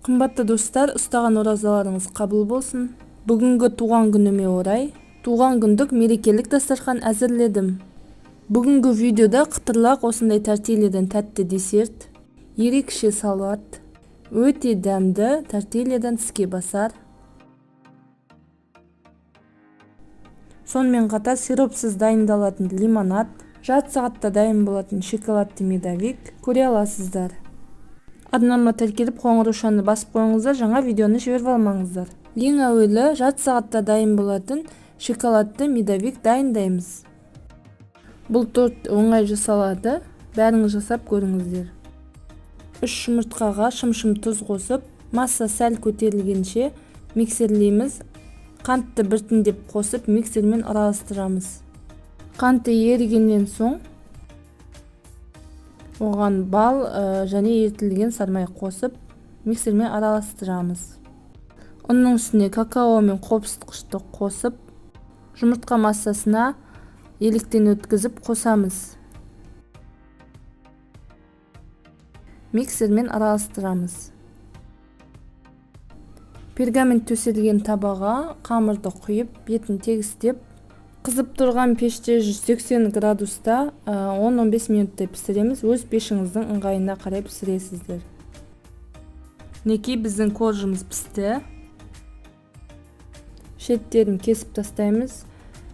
Кымбатты достар, ұстаған оразаларыңыз қабыл болсын. Бүгінгі туған күніме орай туған күндік мерекелік дастархан әзірледім. Бүгінгі видеода қытырлақ осындай тортильядан тәтті десерт, ерекше салат, өте дәмді тортильядан тіске басар. Сонымен қатар сиропсыз дайындалатын лимонад, жарты сағатта дайын болатын шоколадты медовик көре аласыздар. Арнама тіркеліп қоңыраушаны басып қойыңыздар, жаңа видеоны жіберіп алмаңыздар. Ең әуелі жарты сағатта дайын болатын шоколадты медовик дайындаймыз. Бұл торт оңай жасалады, бәріңіз жасап көріңіздер. 3 жұмыртқаға шым-шым тұз қосып, масса сәл көтерілгенше миксерлейміз. Қантты біртіндеп қосып миксермен араластырамыз. Қанты ерігеннен соң оған бал және ерітілген сармай қосып миксермен араластырамыз. Оның үстіне какао мен қопсытқышты қосып, жұмыртқа массасына еліктен өткізіп қосамыз. Миксермен араластырамыз. Пергамент төселген табаға қамырды құйып, бетін тегістеп, қызып тұрған пеште 180 градуста 10-15 минуттай пісіреміз. Өз пешіңіздің ыңғайына қарай пісіресіздер. Неке біздің коржымыз пісті. Шеттерін кесіп тастаймыз.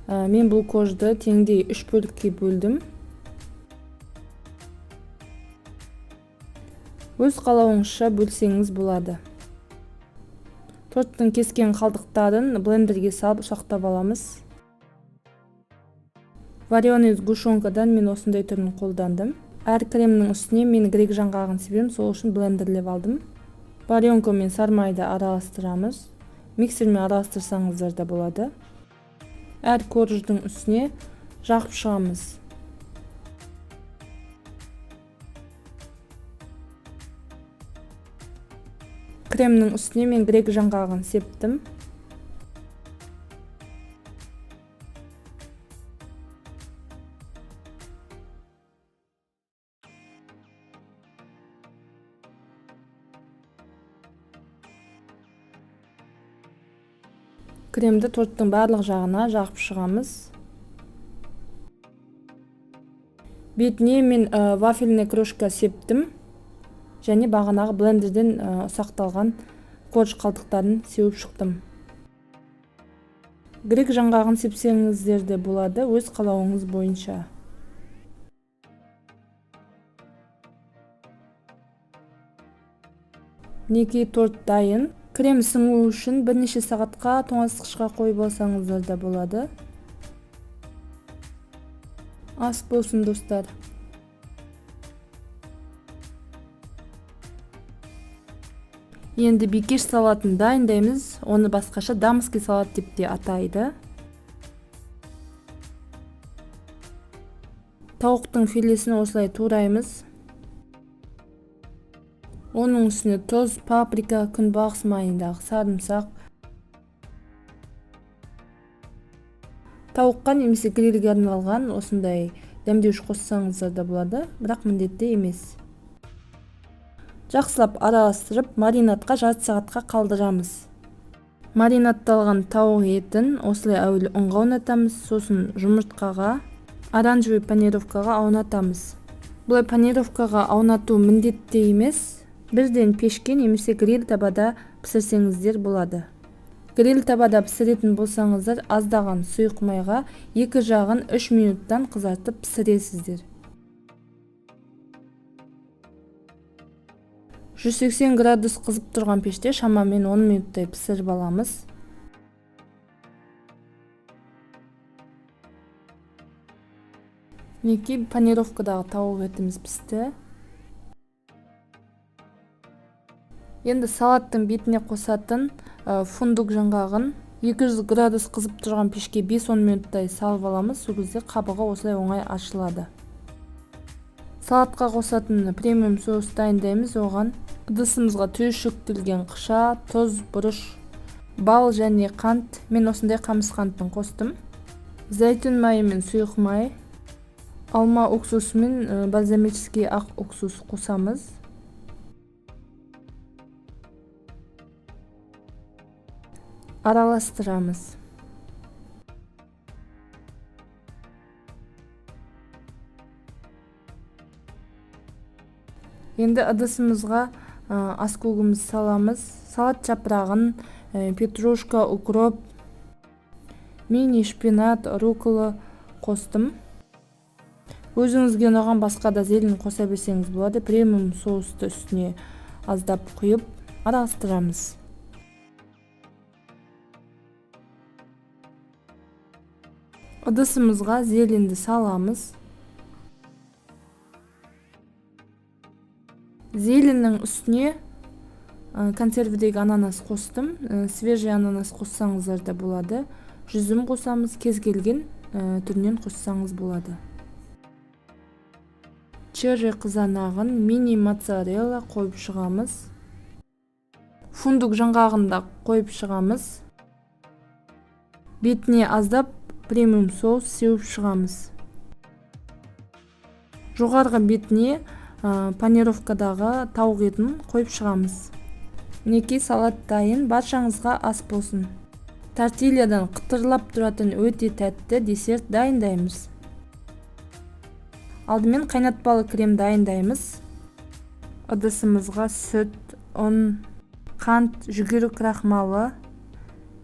Мен бұл коржды теңдей 3 бөлікке бөлдім. Өз қалауыңызша бөлсеңіз болады. Торттың кескен қалдықтарын блендерге салып ұсақтап аламыз. Вареный сгущенкадан мен осындай түрін қолдандым. Әр кремнің үстіне мен грек жаңғағын себем, сол үшін блендерлеп алдым. Варенка мен сармайды араластырамыз. Миксермен араластырсаңыздар да болады. Әр корждың үстіне жағып шығамыз. Кремнің үстіне мен грек жаңғағын септім. Кремді торттың барлық жағына жағып шығамыз. Бетіне мен вафельный крошка септім. Және бағанағы блендерден ұсақталған корж қалдықтарын сеуіп шықтым. Грек жаңғағын сепсеңіздер де болады, өз қалауыңыз бойынша. Неке торт дайын. Крем сіңу үшін бірнеше сағатқа тоңазытқышқа қойып алсаңыздар да болады. Ас болсын достар. Енді бикеш салатын дайындаймыз. Оны басқаша дамский салат деп те атайды. Тауықтың филесін осылай тураймыз. Оның үстіне тұз, паприка, күнбағыс майындағы сарымсақ. Тауыққа немесе грильге арналған осындай дәмдеуіш қоссаңыздар да болады, бірақ міндетті емес. Жақсылап араластырып, маринадқа жарты сағатқа қалдырамыз. Маринадталған тауық етін осылай әуелі ұнға аунатамыз, сосын жұмыртқаға, оранжевый панировкаға аунатамыз. Бұлай панировкаға аунату міндетті емес. Бірден пешке немесе гриль табада пісірсеңіздер болады. Гриль табада пісіретін болсаңыздар, аздаған сұйық майға 2 жағын 3 минуттан қызартып пісіресіздер. 180 градус қызып тұрған пеште шамамен 10 минуттай пісіріп аламыз. Неке панировкадағы тауық етіміз пісті. Енді салаттың бетіне қосатын фундук жаңғағын 200 градус қызып тұрған пешке 5-10 минуттай салып аламыз. Сол кезде қабығы осылай оңай ашылады. Салатқа қосатын премиум соус дайындаймыз. Оған ыдысымызға түйіршіктелген қыша, тұз, бұрыш, бал және қант. Мен осындай қамыс қанттың қостым. Зәйтүн майы мен сұйық май, алма уксусы мен бальзамический ақ уксус қосамыз. араластырамыз. Енді ыдысымызға аскөгүмүздү саламыз. Салат жапырагын, петрушка, укроп, мини шпинат, рукола костум. Өзүңүзгө унаган башка да зелень коса берсеңиз болот. Премиум соусту үстүнө аздап куюп араластырамыз. Ыдысымызга зеленди саламыз. Зелендин үстүнө консервдеги ананас костум. Свежий ананас коссаңыздар да болот. Жүзүм косамыз, кез келген түрүнөн коссаңыз болот. Черри кызанагын, мини моцарелла коюп чыгабыз. Фундук жаңгагын да коюп чыгабыз. Бетине аздап премиум соус сеуп чыгабыз. Жогорку бетине панировкадагы таук этин коюп чыгабыз. Минекей салат дайын, барчаңызга ас болсун. Тортильядан кытырлап туратын өтө тәтті десерт дайындаймыз. Алдымен кайнатпалы крем дайындаймыз. Ыдысымызга сүт, un, кант, жүгүрү крахмалы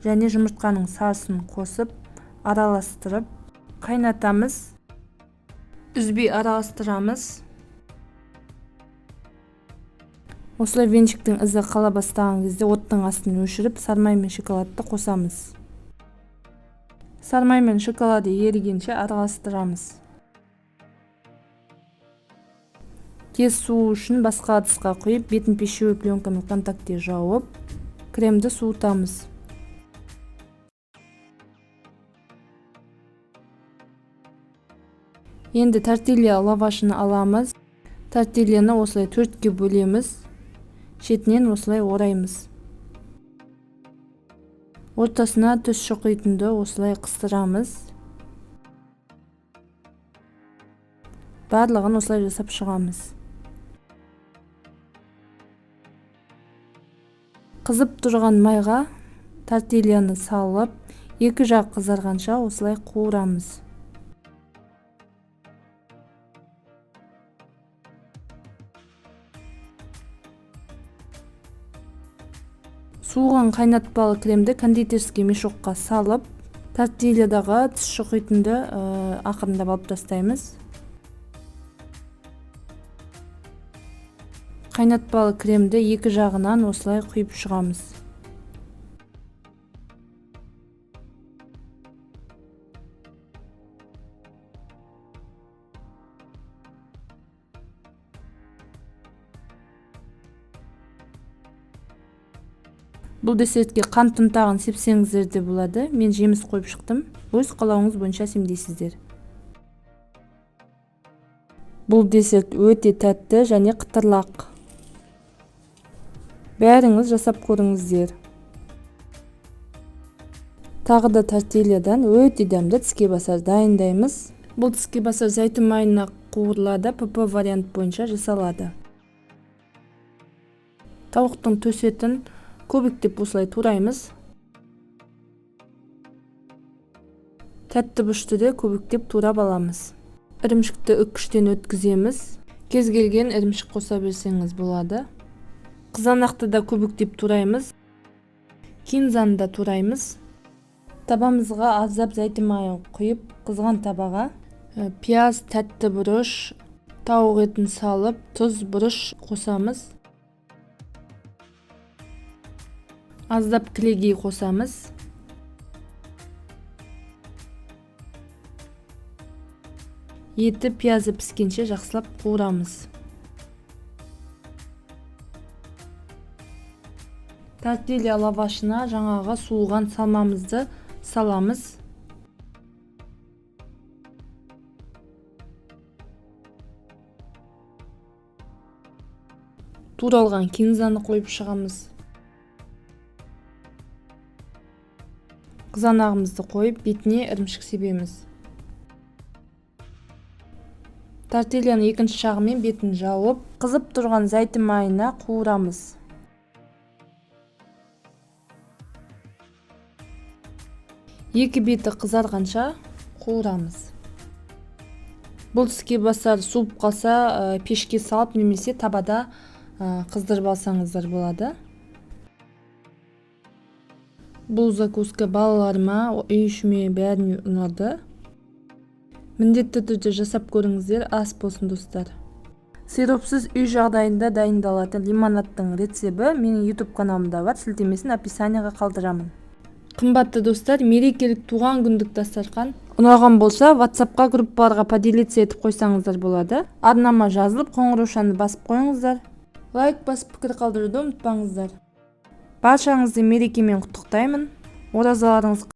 және жумуртканын сарысын косуп, араластырып, кайнатамыз. Үзбөй араластырамыз. Осылай венчиктин ызы кала баштаган кезде оттун астын өчүрүп, сармай менен шоколадты косамыз. Сармай менен шоколады эригенче араластырамыз. Тез суу үчүн башка ыдыска куюп, бетин пищевой пленка менен контактте жаап, кремди суутамыз. Енді тортилья лавашын аламыз. Тортильяны осылай 4-ке бөлеміз. Шетінен осылай ораймыз. Ортасына түз шоқитынды осылай қыстырамыз. Барлығын осылай жасап шығамыз. Қызып тұрған майға тортильяны салып, екі жақ қызарғанша осылай қуырамыз. Суыған кайнатпалы кремди кондитерский мешокко салып, тортильядагы түз шоқитынды акырындап алып тастаймыз. Кайнатпалы кремди екі жагынан осылай куюп чыгабыз. Бұл десертке кант тагын сепсеңиздер де болады. Мен жемис коюп чыктым. Өз калооңуз боюнча семдейсиздер. Бұл десерт өтө тәтті және кытырлак. Бәріңіз жасап көріңіздер. Тағы да тортильядан өтө дәмді тіске басар дайындаймыз. Бұл тіске басар зәйтүн майына куурулады, ПП вариант боюнча жасалады. Тауықтың төс етін көбүктеп осылай тураймыз. Тәтті бүштүдө көбүктеп турап аламыз. Ірімшікті үккүчтөн өткүзөмүз. Кез келген ірімшік коса берсеңиз болот. Кызанакты да көбүктеп тураймыз. Кинзаны да тураймыз. Табамызга аздап зәйтүн майын куюп, кызган табага пияз, тәтті буруш, тауық етін салып, туз, буруш косамыз. Аздап килегей косамыз. Еті пиязы пискенче жакшылап куурамыз. Тортилья лавашына жаңага сууган салмамызды саламыз. Туралган кинзаны коюп чыгабыз. Кызанагымызды коюп, бетине ірімшік себеміз. Тортильяны экинчи жагы менен бетин жаап, кызып турган зәйтүн майына куурамыз. 2 беті қызарғанша қуырамыз. Бұл іске басар суып қалса, пешке салып немесе табада қыздырып алсаңыздар болады. Бұл закуска балаларыма, үй ішіме бәріне ұнады. Міндетті түрде жасап көріңіздер, ас болсын достар. Сиропсыз үй жағдайында дайындалатын лимонадтың рецебі менің YouTube каналымда бар, сілтемесін описанияға қалдырамын. Қымбатты достар, мерекелік туған күндік дастархан ұнаған болса, WhatsApp-қа группаларға поделиться етіп қойсаңыздар болады. Арнама жазылып, қоңыраушаны басып қойыңыздар. Лайк басып пікір қалдыруды ұмытпаңыздар. Баршаңызды мерекемен құттықтаймын. Оразаларыңыз